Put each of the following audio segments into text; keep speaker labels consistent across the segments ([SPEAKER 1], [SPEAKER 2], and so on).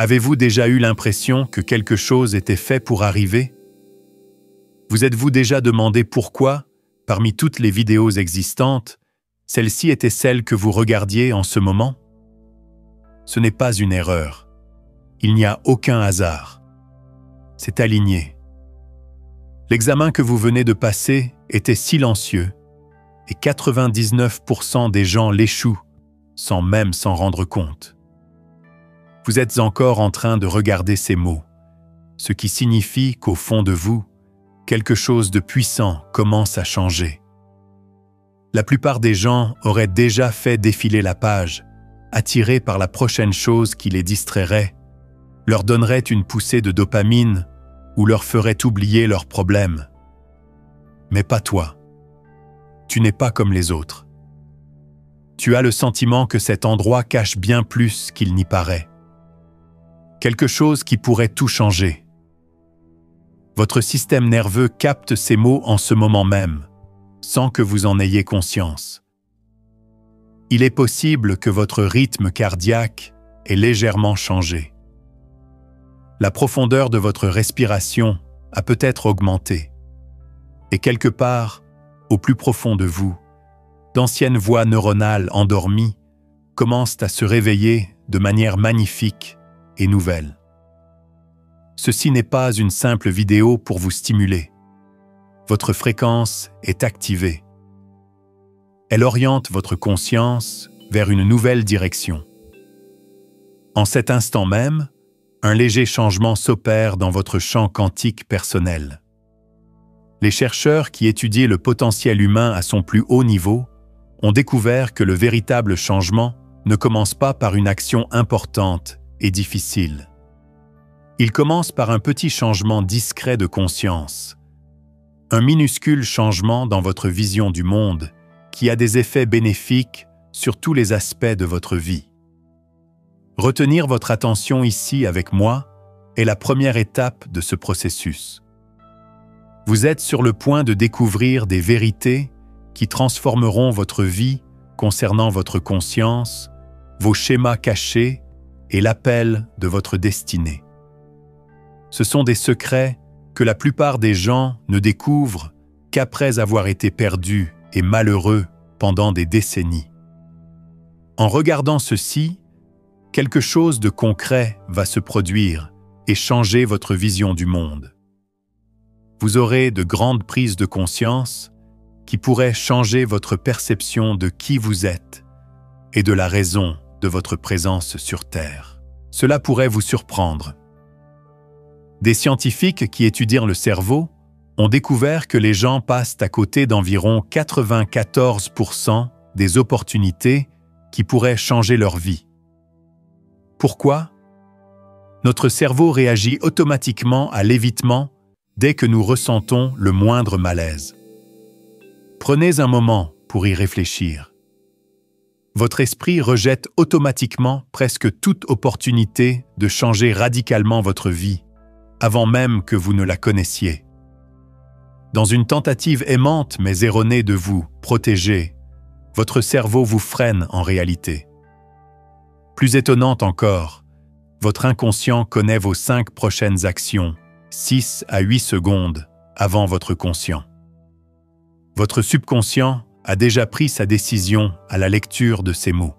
[SPEAKER 1] Avez-vous déjà eu l'impression que quelque chose était fait pour arriver? Vous êtes-vous déjà demandé pourquoi, parmi toutes les vidéos existantes, celle-ci était celle que vous regardiez en ce moment? Ce n'est pas une erreur. Il n'y a aucun hasard. C'est aligné. L'examen que vous venez de passer était silencieux et 99% des gens l'échouent sans même s'en rendre compte. Vous êtes encore en train de regarder ces mots, ce qui signifie qu'au fond de vous, quelque chose de puissant commence à changer. La plupart des gens auraient déjà fait défiler la page, attirés par la prochaine chose qui les distrairait, leur donnerait une poussée de dopamine ou leur ferait oublier leurs problèmes. Mais pas toi. Tu n'es pas comme les autres. Tu as le sentiment que cet endroit cache bien plus qu'il n'y paraît. Quelque chose qui pourrait tout changer. Votre système nerveux capte ces mots en ce moment même, sans que vous en ayez conscience. Il est possible que votre rythme cardiaque ait légèrement changé. La profondeur de votre respiration a peut-être augmenté. Et quelque part, au plus profond de vous, d'anciennes voies neuronales endormies commencent à se réveiller de manière magnifique et nouvelle. Ceci n'est pas une simple vidéo pour vous stimuler. Votre fréquence est activée. Elle oriente votre conscience vers une nouvelle direction. En cet instant même, un léger changement s'opère dans votre champ quantique personnel. Les chercheurs qui étudient le potentiel humain à son plus haut niveau ont découvert que le véritable changement ne commence pas par une action importante et difficile. Il commence par un petit changement discret de conscience, un minuscule changement dans votre vision du monde qui a des effets bénéfiques sur tous les aspects de votre vie. Retenir votre attention ici avec moi est la première étape de ce processus. Vous êtes sur le point de découvrir des vérités qui transformeront votre vie concernant votre conscience, vos schémas cachés et l'appel de votre destinée. Ce sont des secrets que la plupart des gens ne découvrent qu'après avoir été perdus et malheureux pendant des décennies. En regardant ceci, quelque chose de concret va se produire et changer votre vision du monde. Vous aurez de grandes prises de conscience qui pourraient changer votre perception de qui vous êtes et de la raison de votre présence sur Terre. Cela pourrait vous surprendre. Des scientifiques qui étudient le cerveau ont découvert que les gens passent à côté d'environ 94% des opportunités qui pourraient changer leur vie. Pourquoi? Notre cerveau réagit automatiquement à l'évitement dès que nous ressentons le moindre malaise. Prenez un moment pour y réfléchir. Votre esprit rejette automatiquement presque toute opportunité de changer radicalement votre vie, avant même que vous ne la connaissiez. Dans une tentative aimante mais erronée de vous protéger, votre cerveau vous freine en réalité. Plus étonnante encore, votre inconscient connaît vos 5 prochaines actions, 6 à 8 secondes avant votre conscient. Votre subconscient a déjà pris sa décision à la lecture de ces mots.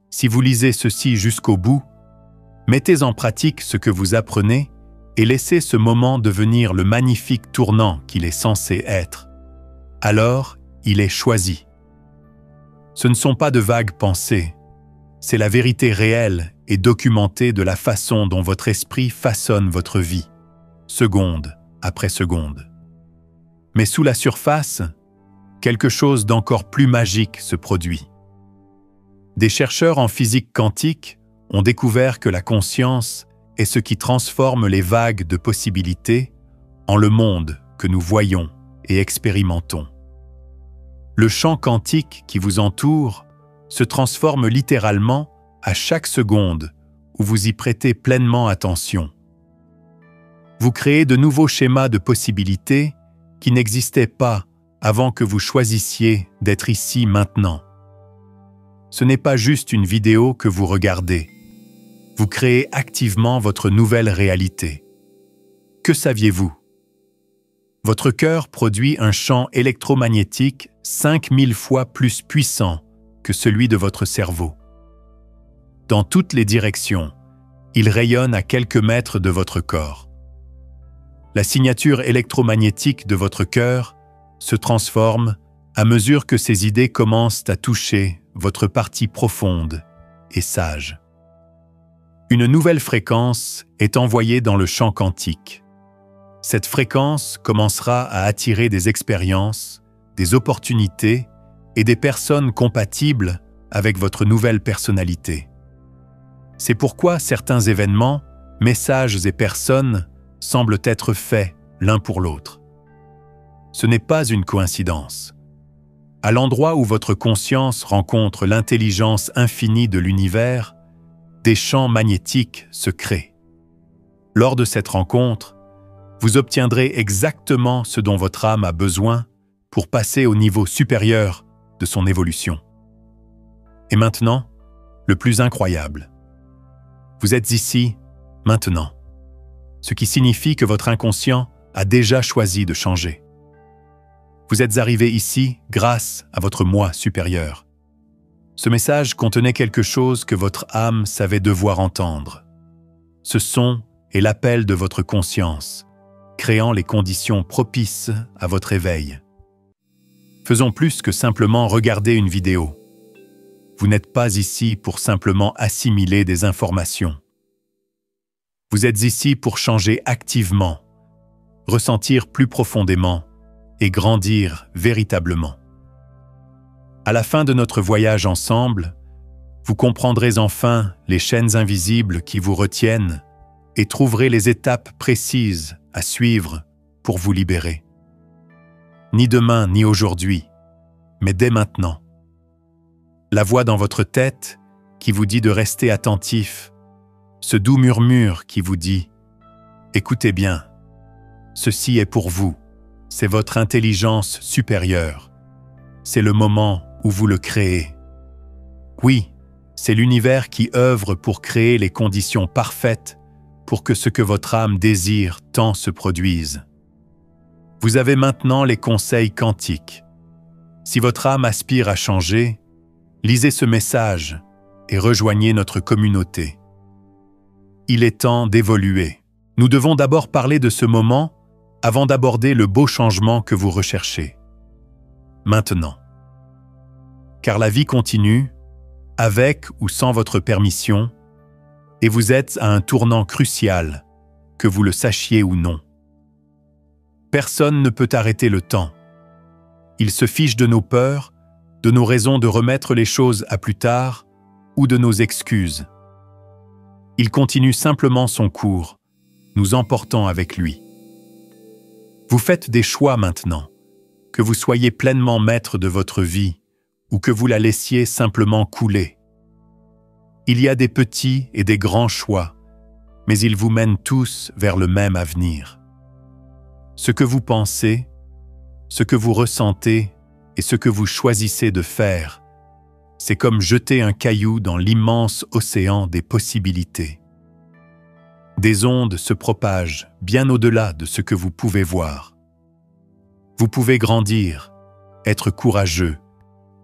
[SPEAKER 1] Si vous lisez ceci jusqu'au bout, mettez en pratique ce que vous apprenez et laissez ce moment devenir le magnifique tournant qu'il est censé être. Alors, il est choisi. Ce ne sont pas de vagues pensées, c'est la vérité réelle et documentée de la façon dont votre esprit façonne votre vie, seconde après seconde. Mais sous la surface, quelque chose d'encore plus magique se produit. Des chercheurs en physique quantique ont découvert que la conscience est ce qui transforme les vagues de possibilités en le monde que nous voyons et expérimentons. Le champ quantique qui vous entoure se transforme littéralement à chaque seconde où vous y prêtez pleinement attention. Vous créez de nouveaux schémas de possibilités qui n'existaient pas avant que vous choisissiez d'être ici maintenant. Ce n'est pas juste une vidéo que vous regardez. Vous créez activement votre nouvelle réalité. Que saviez-vous? Votre cœur produit un champ électromagnétique 5000 fois plus puissant que celui de votre cerveau. Dans toutes les directions, il rayonne à quelques mètres de votre corps. La signature électromagnétique de votre cœur se transforme à mesure que ces idées commencent à toucher votre partie profonde et sage. Une nouvelle fréquence est envoyée dans le champ quantique. Cette fréquence commencera à attirer des expériences, des opportunités et des personnes compatibles avec votre nouvelle personnalité. C'est pourquoi certains événements, messages et personnes semblent être faits l'un pour l'autre. Ce n'est pas une coïncidence. À l'endroit où votre conscience rencontre l'intelligence infinie de l'univers, des champs magnétiques se créent. Lors de cette rencontre, vous obtiendrez exactement ce dont votre âme a besoin pour passer au niveau supérieur de son évolution. Et maintenant, le plus incroyable. Vous êtes ici, maintenant, ce qui signifie que votre inconscient a déjà choisi de changer. Vous êtes arrivé ici grâce à votre moi supérieur. Ce message contenait quelque chose que votre âme savait devoir entendre. Ce son est l'appel de votre conscience, créant les conditions propices à votre éveil. Faisons plus que simplement regarder une vidéo. Vous n'êtes pas ici pour simplement assimiler des informations. Vous êtes ici pour changer activement, ressentir plus profondément et grandir véritablement. À la fin de notre voyage ensemble, vous comprendrez enfin les chaînes invisibles qui vous retiennent et trouverez les étapes précises à suivre pour vous libérer. Ni demain ni aujourd'hui, mais dès maintenant. La voix dans votre tête qui vous dit de rester attentif, ce doux murmure qui vous dit « Écoutez bien, ceci est pour vous, c'est votre intelligence supérieure, c'est le moment où vous le créez. Oui, c'est l'univers qui œuvre pour créer les conditions parfaites pour que ce que votre âme désire tant se produise. Vous avez maintenant les conseils quantiques. Si votre âme aspire à changer, lisez ce message et rejoignez notre communauté. Il est temps d'évoluer. Nous devons d'abord parler de ce moment avant d'aborder le beau changement que vous recherchez. Maintenant. Car la vie continue, avec ou sans votre permission, et vous êtes à un tournant crucial, que vous le sachiez ou non. Personne ne peut arrêter le temps. Il se fiche de nos peurs, de nos raisons de remettre les choses à plus tard ou de nos excuses. Il continue simplement son cours, nous emportant avec lui. Vous faites des choix maintenant, que vous soyez pleinement maître de votre vie ou que vous la laissiez simplement couler. Il y a des petits et des grands choix, mais ils vous mènent tous vers le même avenir. Ce que vous pensez, ce que vous ressentez et ce que vous choisissez de faire, c'est comme jeter un caillou dans l'immense océan des possibilités. Des ondes se propagent bien au-delà de ce que vous pouvez voir. Vous pouvez grandir, être courageux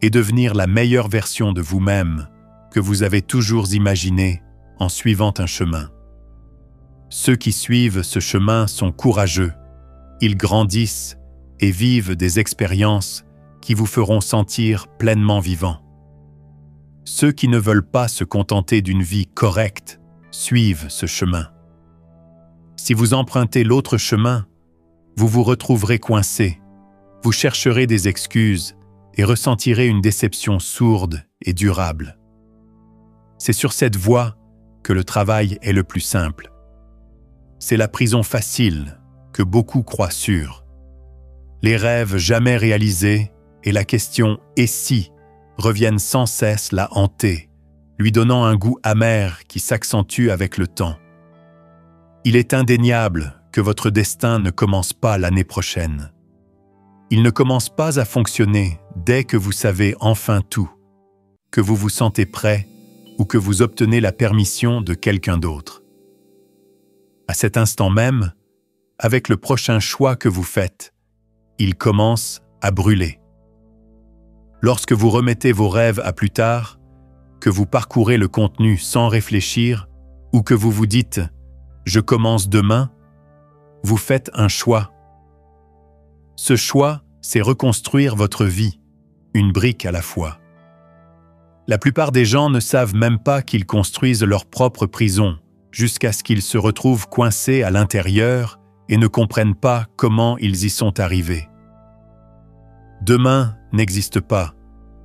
[SPEAKER 1] et devenir la meilleure version de vous-même que vous avez toujours imaginée en suivant un chemin. Ceux qui suivent ce chemin sont courageux, ils grandissent et vivent des expériences qui vous feront sentir pleinement vivant. Ceux qui ne veulent pas se contenter d'une vie correcte suivent ce chemin. Si vous empruntez l'autre chemin, vous vous retrouverez coincé, vous chercherez des excuses et ressentirez une déception sourde et durable. C'est sur cette voie que le travail est le plus simple. C'est la prison facile que beaucoup croient sûre. Les rêves jamais réalisés et la question « et si » reviennent sans cesse la hanter, lui donnant un goût amer qui s'accentue avec le temps. Il est indéniable que votre destin ne commence pas l'année prochaine. Il ne commence pas à fonctionner dès que vous savez enfin tout, que vous vous sentez prêt ou que vous obtenez la permission de quelqu'un d'autre. À cet instant même, avec le prochain choix que vous faites, il commence à brûler. Lorsque vous remettez vos rêves à plus tard, que vous parcourez le contenu sans réfléchir, ou que vous vous dites « je commence demain », vous faites un choix. Ce choix, c'est reconstruire votre vie, une brique à la fois. La plupart des gens ne savent même pas qu'ils construisent leur propre prison, jusqu'à ce qu'ils se retrouvent coincés à l'intérieur et ne comprennent pas comment ils y sont arrivés. Demain n'existe pas,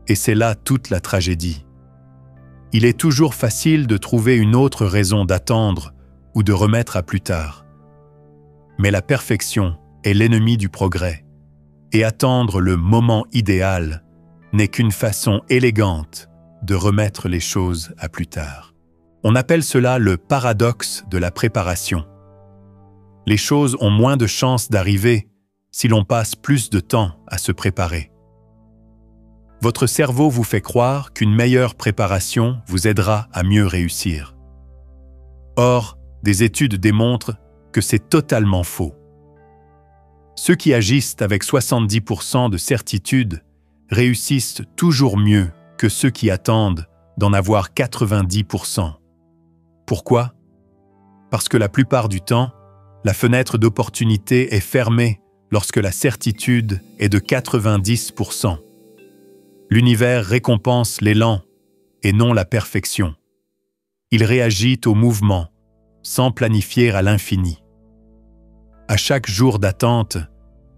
[SPEAKER 1] et c'est là toute la tragédie. Il est toujours facile de trouver une autre raison d'attendre ou de remettre à plus tard. Mais la perfection est l'ennemi du progrès, et attendre le moment idéal n'est qu'une façon élégante de remettre les choses à plus tard. On appelle cela le paradoxe de la préparation. Les choses ont moins de chances d'arriver si l'on passe plus de temps à se préparer. Votre cerveau vous fait croire qu'une meilleure préparation vous aidera à mieux réussir. Or, des études démontrent que c'est totalement faux. Ceux qui agissent avec 70% de certitude réussissent toujours mieux que ceux qui attendent d'en avoir 90%. Pourquoi? Parce que la plupart du temps, la fenêtre d'opportunité est fermée lorsque la certitude est de 90%. L'univers récompense l'élan et non la perfection. Il réagit au mouvement, sans planifier à l'infini. À chaque jour d'attente,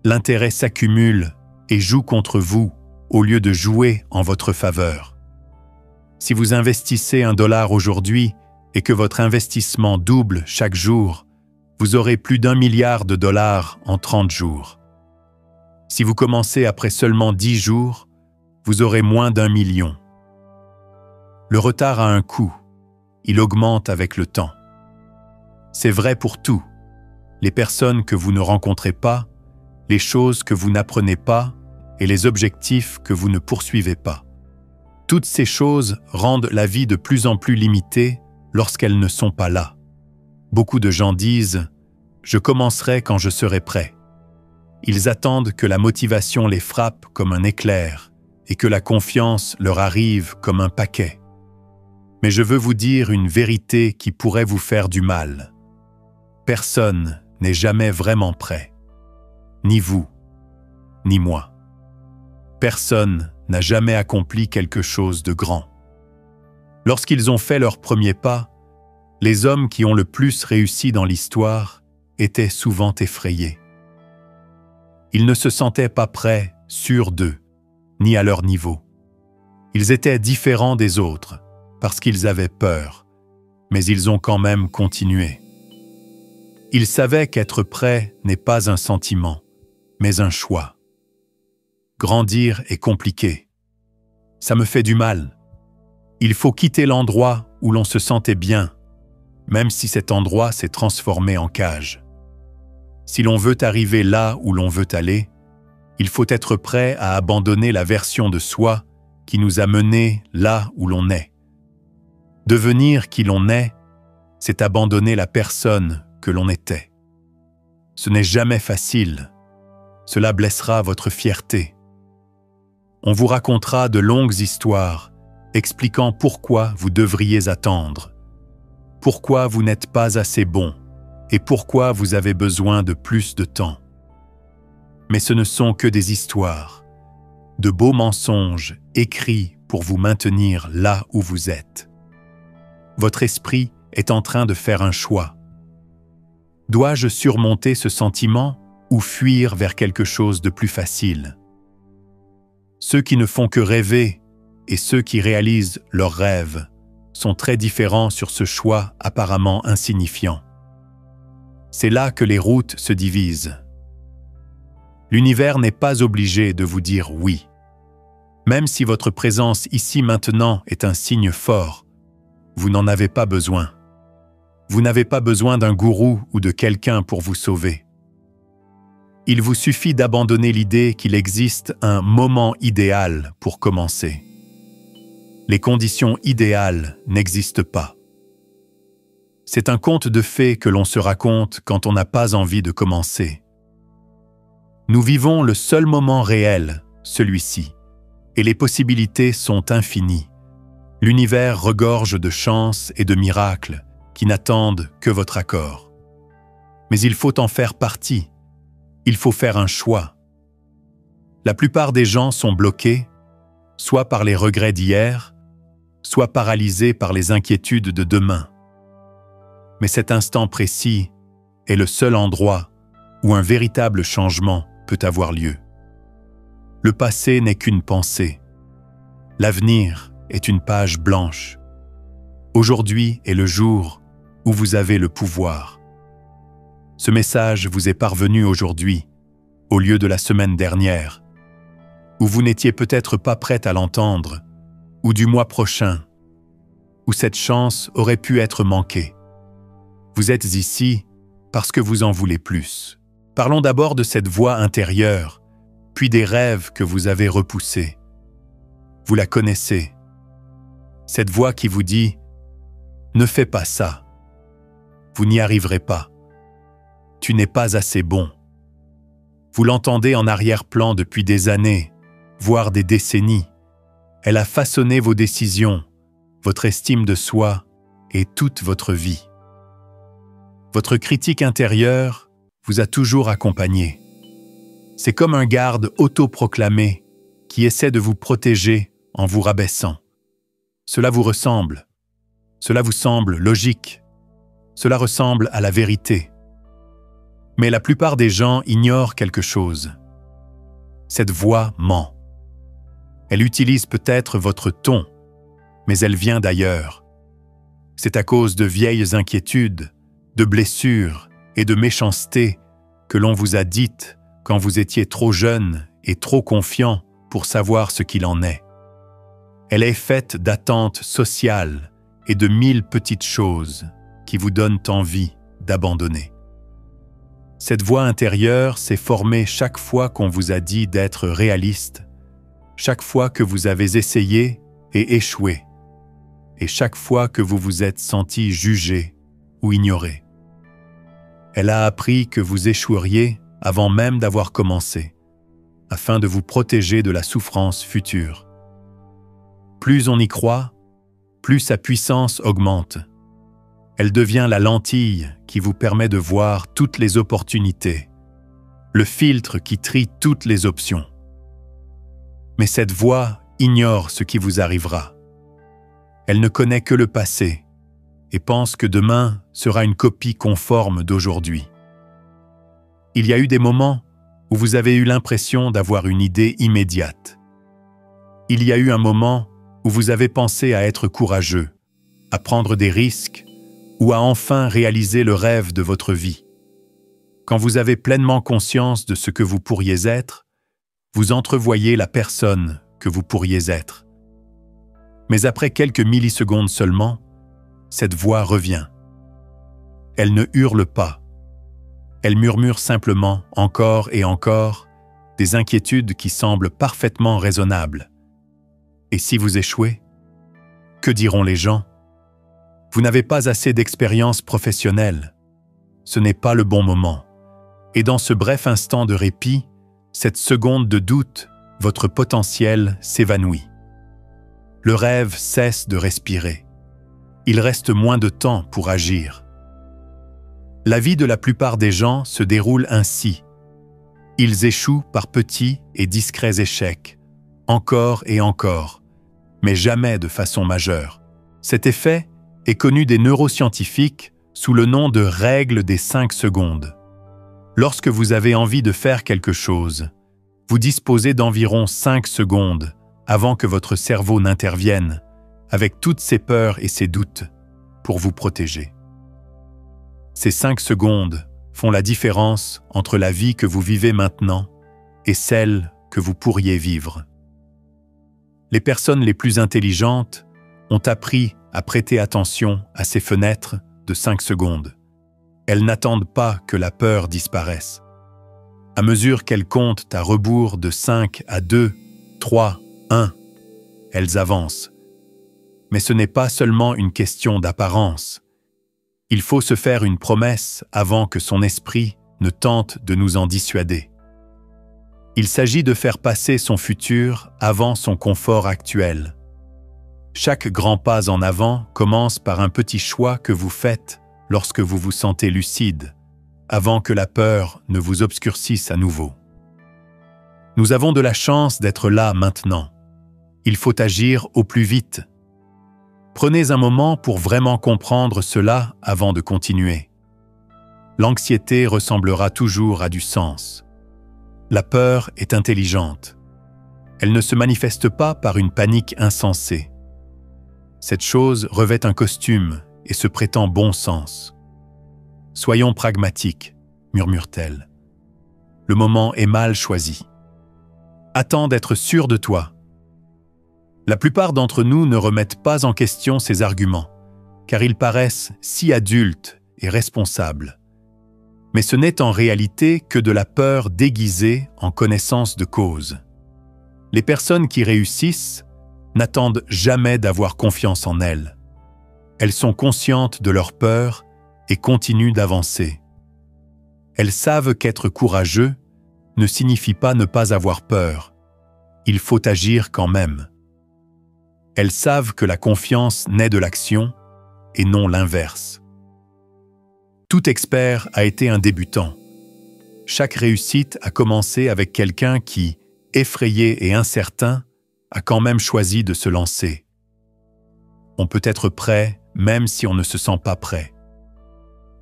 [SPEAKER 1] l'intérêt s'accumule et joue contre vous au lieu de jouer en votre faveur. Si vous investissez $1 aujourd'hui et que votre investissement double chaque jour, vous aurez plus d'1 milliard de dollars en 30 jours. Si vous commencez après seulement 10 jours, vous aurez moins d'1 million. Le retard a un coût. Il augmente avec le temps. C'est vrai pour tout. Les personnes que vous ne rencontrez pas, les choses que vous n'apprenez pas et les objectifs que vous ne poursuivez pas. Toutes ces choses rendent la vie de plus en plus limitée lorsqu'elles ne sont pas là. Beaucoup de gens disent « je commencerai quand je serai prêt ». Ils attendent que la motivation les frappe comme un éclair et que la confiance leur arrive comme un paquet. Mais je veux vous dire une vérité qui pourrait vous faire du mal. Personne n'est jamais vraiment prêt. Ni vous, ni moi. Personne n'a jamais accompli quelque chose de grand. Lorsqu'ils ont fait leur premier pas, les hommes qui ont le plus réussi dans l'histoire étaient souvent effrayés. Ils ne se sentaient pas prêts, sûrs d'eux, ni à leur niveau. Ils étaient différents des autres, parce qu'ils avaient peur, mais ils ont quand même continué. Ils savaient qu'être prêt n'est pas un sentiment, mais un choix. Grandir est compliqué. Ça me fait du mal. Il faut quitter l'endroit où l'on se sentait bien, même si cet endroit s'est transformé en cage. Si l'on veut arriver là où l'on veut aller, il faut être prêt à abandonner la version de soi qui nous a menés là où l'on est. Devenir qui l'on est, c'est abandonner la personne que l'on était. Ce n'est jamais facile. Cela blessera votre fierté. On vous racontera de longues histoires expliquant pourquoi vous devriez attendre, pourquoi vous n'êtes pas assez bon et pourquoi vous avez besoin de plus de temps. Mais ce ne sont que des histoires, de beaux mensonges écrits pour vous maintenir là où vous êtes. Votre esprit est en train de faire un choix. Dois-je surmonter ce sentiment ou fuir vers quelque chose de plus facile? Ceux qui ne font que rêver et ceux qui réalisent leurs rêves sont très différents sur ce choix apparemment insignifiant. C'est là que les routes se divisent. L'univers n'est pas obligé de vous dire oui. Même si votre présence ici maintenant est un signe fort, vous n'en avez pas besoin. Vous n'avez pas besoin d'un gourou ou de quelqu'un pour vous sauver. Il vous suffit d'abandonner l'idée qu'il existe un moment idéal pour commencer. Les conditions idéales n'existent pas. C'est un conte de fées que l'on se raconte quand on n'a pas envie de commencer. Nous vivons le seul moment réel, celui-ci, et les possibilités sont infinies. L'univers regorge de chances et de miracles qui n'attendent que votre accord. Mais il faut en faire partie. Il faut faire un choix. La plupart des gens sont bloqués, soit par les regrets d'hier, soit paralysés par les inquiétudes de demain. Mais cet instant précis est le seul endroit où un véritable changement peut avoir lieu. Le passé n'est qu'une pensée. L'avenir est une page blanche. Aujourd'hui est le jour où vous avez le pouvoir. Ce message vous est parvenu aujourd'hui, au lieu de la semaine dernière, où vous n'étiez peut-être pas prête à l'entendre, ou du mois prochain, où cette chance aurait pu être manquée. Vous êtes ici parce que vous en voulez plus. Parlons d'abord de cette voix intérieure, puis des rêves que vous avez repoussés. Vous la connaissez. Cette voix qui vous dit « Ne fais pas ça. Vous n'y arriverez pas. Tu n'es pas assez bon. » Vous l'entendez en arrière-plan depuis des années, voire des décennies. Elle a façonné vos décisions, votre estime de soi et toute votre vie. Votre critique intérieure vous a toujours accompagné. C'est comme un garde autoproclamé qui essaie de vous protéger en vous rabaissant. Cela vous ressemble. Cela vous semble logique. Cela ressemble à la vérité. Mais la plupart des gens ignorent quelque chose. Cette voix ment. Elle utilise peut-être votre ton, mais elle vient d'ailleurs. C'est à cause de vieilles inquiétudes, de blessures et de méchanceté que l'on vous a dites quand vous étiez trop jeune et trop confiant pour savoir ce qu'il en est. Elle est faite d'attentes sociales et de 1000 petites choses qui vous donnent envie d'abandonner. Cette voix intérieure s'est formée chaque fois qu'on vous a dit d'être réaliste, chaque fois que vous avez essayé et échoué, et chaque fois que vous vous êtes senti jugé ou ignoré. Elle a appris que vous échoueriez avant même d'avoir commencé, afin de vous protéger de la souffrance future. Plus on y croit, plus sa puissance augmente. Elle devient la lentille qui vous permet de voir toutes les opportunités, le filtre qui trie toutes les options. Mais cette voix ignore ce qui vous arrivera. Elle ne connaît que le passé et pense que demain sera une copie conforme d'aujourd'hui. Il y a eu des moments où vous avez eu l'impression d'avoir une idée immédiate. Il y a eu un moment où vous avez pensé à être courageux, à prendre des risques ou à enfin réaliser le rêve de votre vie. Quand vous avez pleinement conscience de ce que vous pourriez être, vous entrevoyez la personne que vous pourriez être. Mais après quelques millisecondes seulement, cette voix revient. Elle ne hurle pas. Elle murmure simplement, encore et encore, des inquiétudes qui semblent parfaitement raisonnables. Et si vous échouez, que diront les gens? Vous n'avez pas assez d'expérience professionnelle. Ce n'est pas le bon moment. Et dans ce bref instant de répit, cette seconde de doute, votre potentiel s'évanouit. Le rêve cesse de respirer. Il reste moins de temps pour agir. La vie de la plupart des gens se déroule ainsi. Ils échouent par petits et discrets échecs, encore et encore, mais jamais de façon majeure. Cet effet est connu des neuroscientifiques sous le nom de règle des 5 secondes. Lorsque vous avez envie de faire quelque chose, vous disposez d'environ 5 secondes avant que votre cerveau n'intervienne, avec toutes ses peurs et ses doutes, pour vous protéger. Ces 5 secondes font la différence entre la vie que vous vivez maintenant et celle que vous pourriez vivre. Les personnes les plus intelligentes ont appris à prêter attention à ces fenêtres de 5 secondes. Elles n'attendent pas que la peur disparaisse. À mesure qu'elles comptent à rebours de 5 à 2, 3, 1, elles avancent, Mais ce n'est pas seulement une question d'apparence. Il faut se faire une promesse avant que son esprit ne tente de nous en dissuader. Il s'agit de faire passer son futur avant son confort actuel. Chaque grand pas en avant commence par un petit choix que vous faites lorsque vous vous sentez lucide, avant que la peur ne vous obscurcisse à nouveau. Nous avons de la chance d'être là maintenant. Il faut agir au plus vite. Prenez un moment pour vraiment comprendre cela avant de continuer. L'anxiété ressemblera toujours à du sens. La peur est intelligente. Elle ne se manifeste pas par une panique insensée. Cette chose revêt un costume et se prétend bon sens. « Soyons pragmatiques », murmure-t-elle. « Le moment est mal choisi. Attends d'être sûr de toi. » La plupart d'entre nous ne remettent pas en question ces arguments, car ils paraissent si adultes et responsables. Mais ce n'est en réalité que de la peur déguisée en connaissance de cause. Les personnes qui réussissent n'attendent jamais d'avoir confiance en elles. Elles sont conscientes de leur peur et continuent d'avancer. Elles savent qu'être courageux ne signifie pas ne pas avoir peur. Il faut agir quand même. Elles savent que la confiance naît de l'action et non l'inverse. Tout expert a été un débutant. Chaque réussite a commencé avec quelqu'un qui, effrayé et incertain, a quand même choisi de se lancer. On peut être prêt même si on ne se sent pas prêt.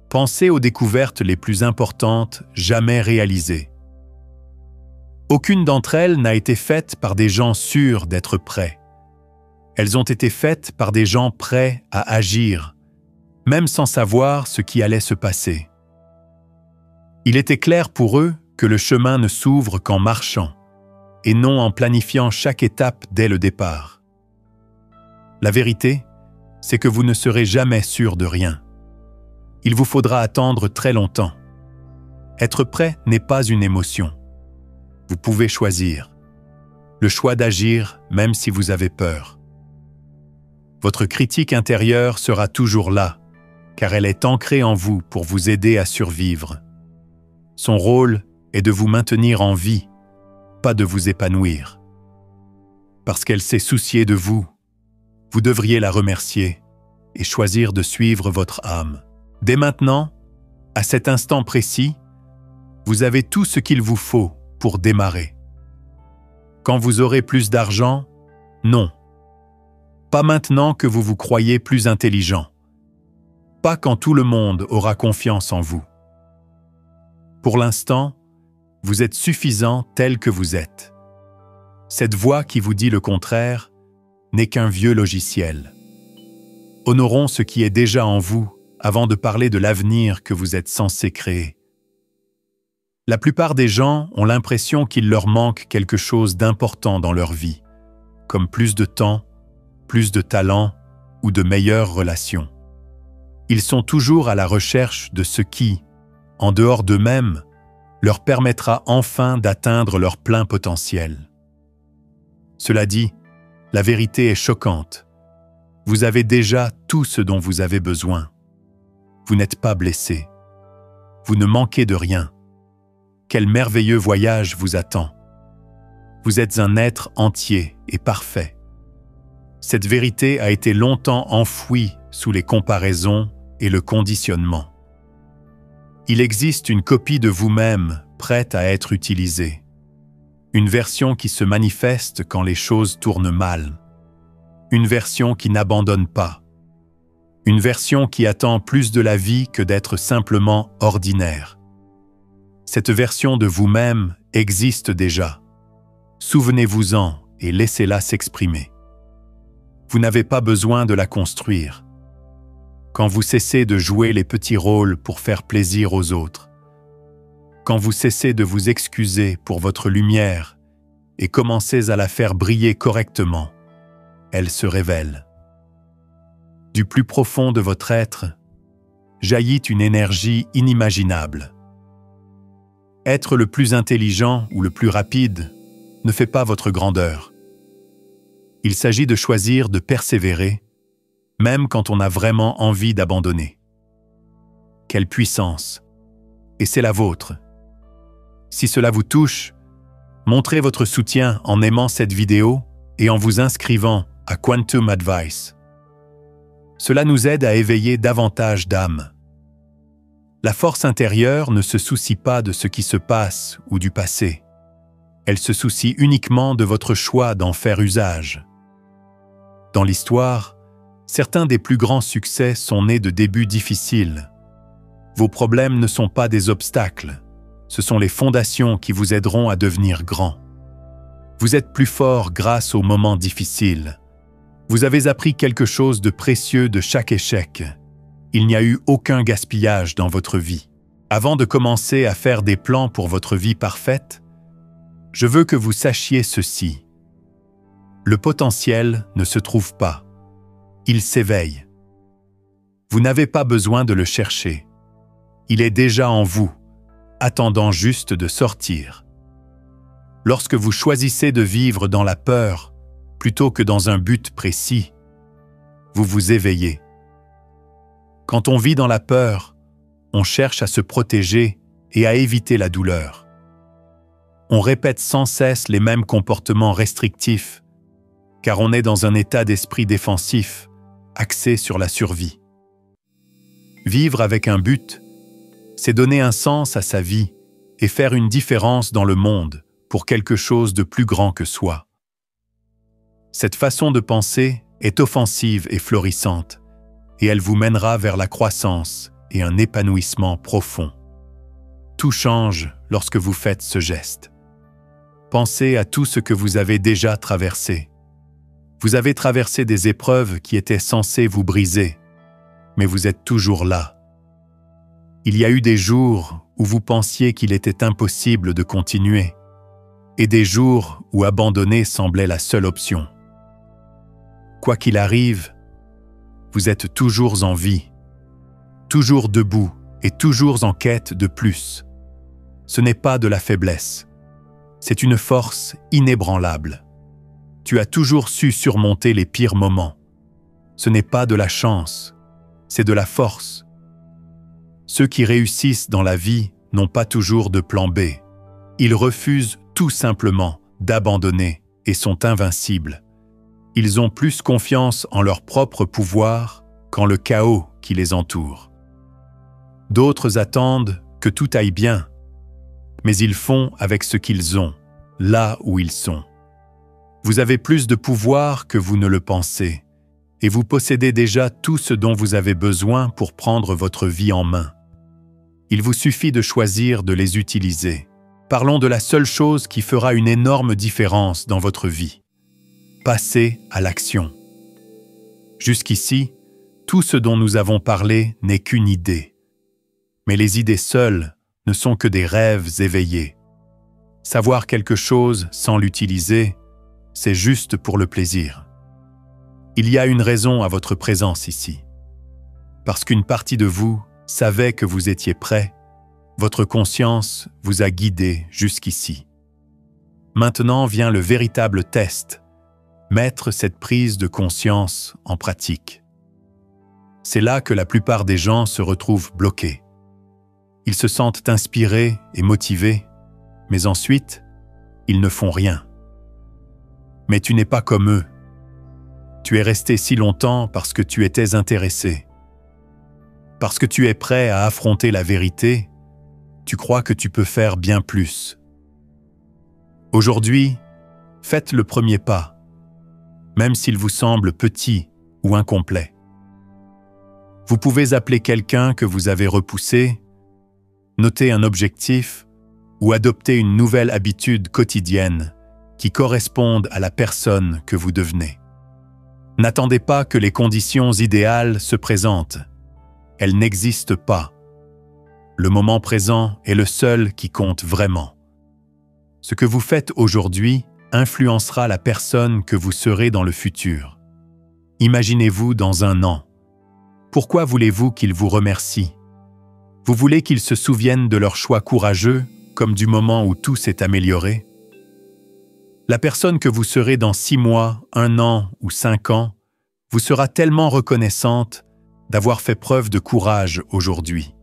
[SPEAKER 1] Pensez aux découvertes les plus importantes jamais réalisées. Aucune d'entre elles n'a été faite par des gens sûrs d'être prêts. Elles ont été faites par des gens prêts à agir, même sans savoir ce qui allait se passer. Il était clair pour eux que le chemin ne s'ouvre qu'en marchant, et non en planifiant chaque étape dès le départ. La vérité, c'est que vous ne serez jamais sûr de rien. Il vous faudra attendre très longtemps. Être prêt n'est pas une émotion. Vous pouvez choisir. Le choix d'agir même si vous avez peur. Votre critique intérieure sera toujours là, car elle est ancrée en vous pour vous aider à survivre. Son rôle est de vous maintenir en vie, pas de vous épanouir. Parce qu'elle s'est souciée de vous, vous devriez la remercier et choisir de suivre votre âme. Dès maintenant, à cet instant précis, vous avez tout ce qu'il vous faut pour démarrer. Quand vous aurez plus d'argent, non. Pas maintenant que vous vous croyez plus intelligent. Pas quand tout le monde aura confiance en vous. Pour l'instant, vous êtes suffisant tel que vous êtes. Cette voix qui vous dit le contraire n'est qu'un vieux logiciel. Honorons ce qui est déjà en vous avant de parler de l'avenir que vous êtes censé créer. La plupart des gens ont l'impression qu'il leur manque quelque chose d'important dans leur vie, comme plus de temps, plus de talent ou de meilleures relations. Ils sont toujours à la recherche de ce qui, en dehors d'eux-mêmes, leur permettra enfin d'atteindre leur plein potentiel. Cela dit, la vérité est choquante. Vous avez déjà tout ce dont vous avez besoin. Vous n'êtes pas blessé. Vous ne manquez de rien. Quel merveilleux voyage vous attend. Vous êtes un être entier et parfait. Cette vérité a été longtemps enfouie sous les comparaisons et le conditionnement. Il existe une copie de vous-même prête à être utilisée. Une version qui se manifeste quand les choses tournent mal. Une version qui n'abandonne pas. Une version qui attend plus de la vie que d'être simplement ordinaire. Cette version de vous-même existe déjà. Souvenez-vous-en et laissez-la s'exprimer. Vous n'avez pas besoin de la construire. Quand vous cessez de jouer les petits rôles pour faire plaisir aux autres, quand vous cessez de vous excuser pour votre lumière et commencez à la faire briller correctement, elle se révèle. Du plus profond de votre être, jaillit une énergie inimaginable. Être le plus intelligent ou le plus rapide ne fait pas votre grandeur. Il s'agit de choisir de persévérer même quand on a vraiment envie d'abandonner. Quelle puissance! Et c'est la vôtre. Si cela vous touche, montrez votre soutien en aimant cette vidéo et en vous inscrivant à Quantum Advice. Cela nous aide à éveiller davantage d'âmes. La force intérieure ne se soucie pas de ce qui se passe ou du passé. Elle se soucie uniquement de votre choix d'en faire usage. Dans l'histoire, certains des plus grands succès sont nés de débuts difficiles. Vos problèmes ne sont pas des obstacles, ce sont les fondations qui vous aideront à devenir grand. Vous êtes plus fort grâce aux moments difficiles. Vous avez appris quelque chose de précieux de chaque échec. Il n'y a eu aucun gaspillage dans votre vie. Avant de commencer à faire des plans pour votre vie parfaite, je veux que vous sachiez ceci. Le potentiel ne se trouve pas. Il s'éveille. Vous n'avez pas besoin de le chercher. Il est déjà en vous, attendant juste de sortir. Lorsque vous choisissez de vivre dans la peur, plutôt que dans un but précis, vous vous éveillez. Quand on vit dans la peur, on cherche à se protéger et à éviter la douleur. On répète sans cesse les mêmes comportements restrictifs, car on est dans un état d'esprit défensif, axé sur la survie. Vivre avec un but, c'est donner un sens à sa vie et faire une différence dans le monde pour quelque chose de plus grand que soi. Cette façon de penser est offensive et florissante, et elle vous mènera vers la croissance et un épanouissement profond. Tout change lorsque vous faites ce geste. Pensez à tout ce que vous avez déjà traversé. Vous avez traversé des épreuves qui étaient censées vous briser, mais vous êtes toujours là. Il y a eu des jours où vous pensiez qu'il était impossible de continuer, et des jours où abandonner semblait la seule option. Quoi qu'il arrive, vous êtes toujours en vie, toujours debout et toujours en quête de plus. Ce n'est pas de la faiblesse, c'est une force inébranlable. Tu as toujours su surmonter les pires moments. Ce n'est pas de la chance, c'est de la force. Ceux qui réussissent dans la vie n'ont pas toujours de plan B. Ils refusent tout simplement d'abandonner et sont invincibles. Ils ont plus confiance en leur propre pouvoir qu'en le chaos qui les entoure. D'autres attendent que tout aille bien, mais ils font avec ce qu'ils ont, là où ils sont. Vous avez plus de pouvoir que vous ne le pensez, et vous possédez déjà tout ce dont vous avez besoin pour prendre votre vie en main. Il vous suffit de choisir de les utiliser. Parlons de la seule chose qui fera une énorme différence dans votre vie. Passez à l'action. Jusqu'ici, tout ce dont nous avons parlé n'est qu'une idée. Mais les idées seules ne sont que des rêves éveillés. Savoir quelque chose sans l'utiliser, c'est juste pour le plaisir. Il y a une raison à votre présence ici. Parce qu'une partie de vous savait que vous étiez prêt, votre conscience vous a guidé jusqu'ici. Maintenant vient le véritable test. Mettre cette prise de conscience en pratique. C'est là que la plupart des gens se retrouvent bloqués. Ils se sentent inspirés et motivés, mais ensuite, ils ne font rien. Mais tu n'es pas comme eux. Tu es resté si longtemps parce que tu étais intéressé. Parce que tu es prêt à affronter la vérité, tu crois que tu peux faire bien plus. Aujourd'hui, faites le premier pas, même s'il vous semble petit ou incomplet. Vous pouvez appeler quelqu'un que vous avez repoussé, noter un objectif ou adopter une nouvelle habitude quotidienne qui corresponde à la personne que vous devenez. N'attendez pas que les conditions idéales se présentent. Elles n'existent pas. Le moment présent est le seul qui compte vraiment. Ce que vous faites aujourd'hui influencera la personne que vous serez dans le futur. Imaginez-vous dans un an. Pourquoi voulez-vous qu'ils vous remercient? Vous voulez qu'ils se souviennent de leur choix courageux, comme du moment où tout s'est amélioré? La personne que vous serez dans 6 mois, 1 an ou 5 ans vous sera tellement reconnaissante d'avoir fait preuve de courage aujourd'hui.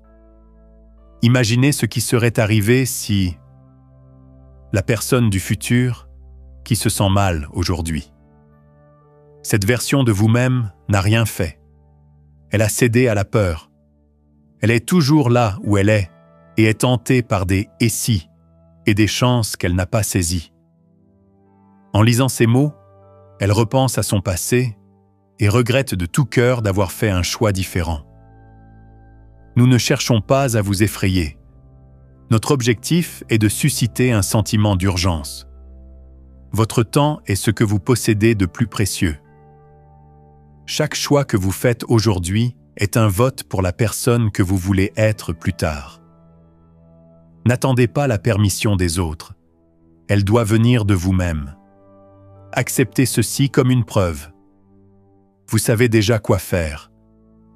[SPEAKER 1] Imaginez ce qui serait arrivé si la personne du futur qui se sent mal aujourd'hui. Cette version de vous-même n'a rien fait. Elle a cédé à la peur. Elle est toujours là où elle est et est tentée par des « et si » et des chances qu'elle n'a pas saisies. En lisant ces mots, elle repense à son passé et regrette de tout cœur d'avoir fait un choix différent. Nous ne cherchons pas à vous effrayer. Notre objectif est de susciter un sentiment d'urgence. Votre temps est ce que vous possédez de plus précieux. Chaque choix que vous faites aujourd'hui est un vote pour la personne que vous voulez être plus tard. N'attendez pas la permission des autres. Elle doit venir de vous-même. Acceptez ceci comme une preuve. Vous savez déjà quoi faire.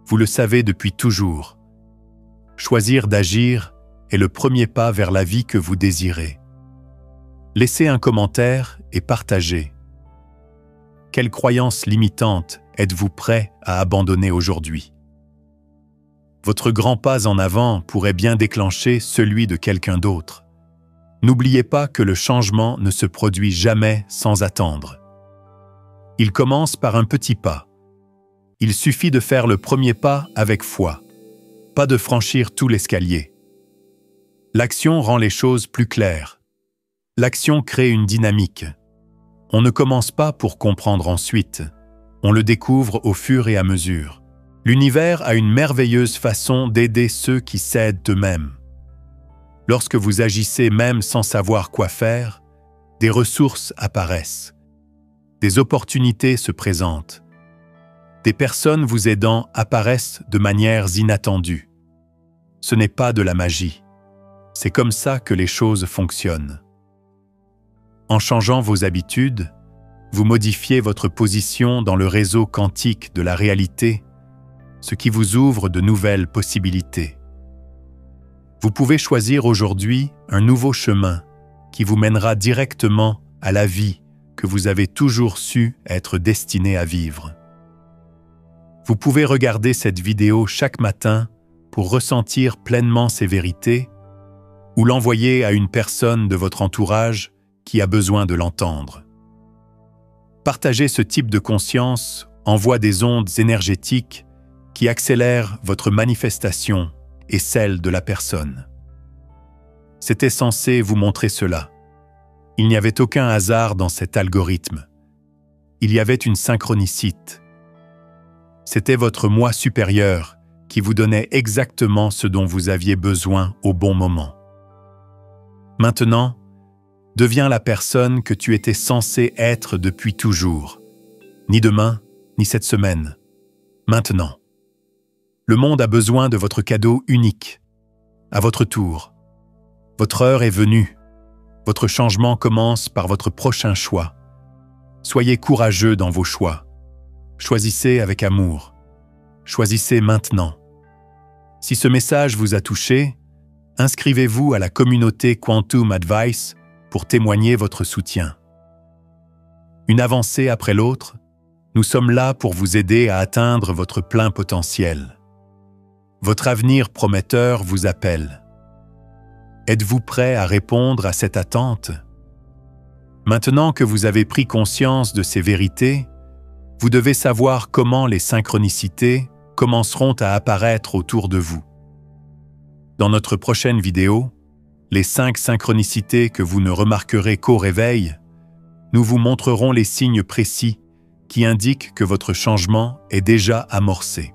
[SPEAKER 1] Vous le savez depuis toujours. Choisir d'agir est le premier pas vers la vie que vous désirez. Laissez un commentaire et partagez. Quelle croyance limitante êtes-vous prêt à abandonner aujourd'hui? Votre grand pas en avant pourrait bien déclencher celui de quelqu'un d'autre. N'oubliez pas que le changement ne se produit jamais sans attendre. Il commence par un petit pas. Il suffit de faire le premier pas avec foi, pas de franchir tout l'escalier. L'action rend les choses plus claires. L'action crée une dynamique. On ne commence pas pour comprendre ensuite. On le découvre au fur et à mesure. L'univers a une merveilleuse façon d'aider ceux qui cèdent d'eux-mêmes. Lorsque vous agissez même sans savoir quoi faire, des ressources apparaissent. Des opportunités se présentent. Des personnes vous aidant apparaissent de manières inattendues. Ce n'est pas de la magie. C'est comme ça que les choses fonctionnent. En changeant vos habitudes, vous modifiez votre position dans le réseau quantique de la réalité, ce qui vous ouvre de nouvelles possibilités. Vous pouvez choisir aujourd'hui un nouveau chemin qui vous mènera directement à la vie que vous avez toujours su être destiné à vivre. Vous pouvez regarder cette vidéo chaque matin pour ressentir pleinement ces vérités ou l'envoyer à une personne de votre entourage qui a besoin de l'entendre. Partager ce type de conscience envoie des ondes énergétiques qui accélèrent votre manifestation et celle de la personne. C'était censé vous montrer cela. Il n'y avait aucun hasard dans cet algorithme. Il y avait une synchronicité. C'était votre moi supérieur qui vous donnait exactement ce dont vous aviez besoin au bon moment. Maintenant, deviens la personne que tu étais censé être depuis toujours. Ni demain, ni cette semaine. Maintenant. Le monde a besoin de votre cadeau unique. À votre tour. Votre heure est venue. Votre changement commence par votre prochain choix. Soyez courageux dans vos choix. Choisissez avec amour. Choisissez maintenant. Si ce message vous a touché, inscrivez-vous à la communauté Quantum Advice pour témoigner votre soutien. Une avancée après l'autre, nous sommes là pour vous aider à atteindre votre plein potentiel. Votre avenir prometteur vous appelle. Êtes-vous prêt à répondre à cette attente? Maintenant que vous avez pris conscience de ces vérités, vous devez savoir comment les synchronicités commenceront à apparaître autour de vous. Dans notre prochaine vidéo, les 5 synchronicités que vous ne remarquerez qu'au réveil, nous vous montrerons les signes précis qui indiquent que votre changement est déjà amorcé.